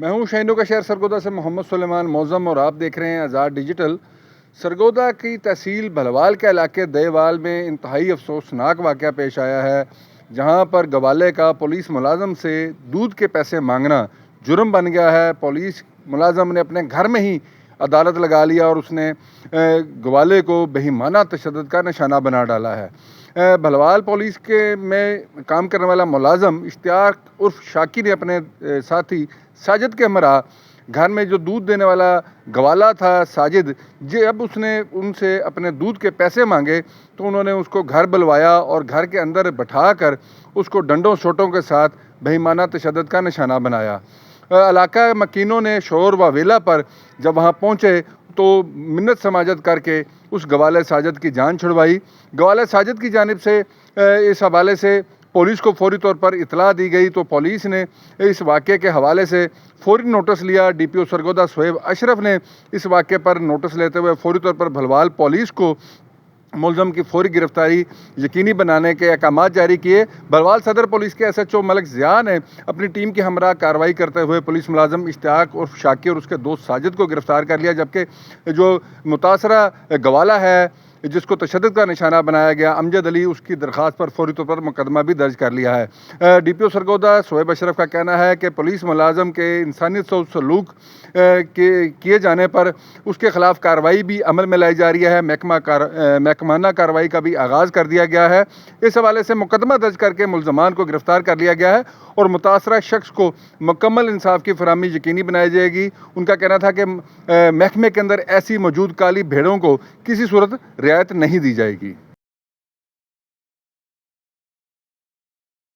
मैं हूं शहीदों का शहर सरगोदा से मोहम्मद सुलेमान मौज़म और आप देख रहे हैं आज़ाद डिजिटल। सरगोदा की तहसील भलवाल के इलाके देवाल में इंतहाई अफसोसनाक वाक़या पेश आया है, जहां पर गवाले का पुलिस मुलाजम से दूध के पैसे मांगना जुर्म बन गया है। पुलिस मुलाजम ने अपने घर में ही अदालत लगा लिया और उसने गवाले को बेईमाना तशद्दुद का निशाना बना डाला है। भलवाल पुलिस के में काम करने वाला मुलाजम इश्तियाक उर्फ शाकी ने अपने साथी साजिद के हमरा घर में जो दूध देने वाला गवाला था साजिद, जब उसने उनसे अपने दूध के पैसे मांगे तो उन्होंने उसको घर बुलवाया और घर के अंदर बैठा कर उसको डंडों सोटों के साथ बेईमाना तशद्दुद का निशाना बनाया। इलाका मकीनों ने शोर व वेला पर जब वहाँ पहुँचे तो मिन्नत समाजत करके उस गवाले साजिद की जान छुड़वाई। गवाले साजिद की जानिब से इस हवाले से पुलिस को फौरी तौर पर इतला दी गई तो पुलिस ने इस वाक़े के हवाले से फौरी नोटिस लिया। DPO सरगोदा शोएब अशरफ ने इस वाक़े पर नोटिस लेते हुए फौरी तौर पर भलवाल पुलिस को मुलज़म की फौरी गिरफ्तारी यकीनी बनाने के अहकाम जारी किए। भलवाल सदर पुलिस के SHO मलिक ज़िया ने अपनी टीम की हमरा कार्रवाई करते हुए पुलिस मुलाजम इश्तियाक उर्फ शाकी और उसके दोस्त साजिद को गिरफ्तार कर लिया, जबकि जो मुतासरा गवाला है जिसको तशद्दुद का निशाना बनाया गया अमजद अली, उसकी दरख्वास्त पर फौरी तौर पर मुकदमा भी दर्ज कर लिया है। DPO सरगोदा शोएब अशरफ का कहना है कि पुलिस मुलाजम के इंसानियत से सलूक किए जाने पर उसके ख़िलाफ़ कार्रवाई भी अमल में लाई जा रही है। महकमाना कार्रवाई का भी आगाज़ कर दिया गया है। इस हवाले से मुकदमा दर्ज करके मुलज़मान को गिरफ्तार कर लिया गया है और मुतासरा शख्स को मुकम्मल इंसाफ की फराहमी यकीनी बनाई जाएगी। उनका कहना था कि महकमे के अंदर ऐसी मौजूद काली भेड़ों को किसी सूरत रियायत नहीं दी जाएगी।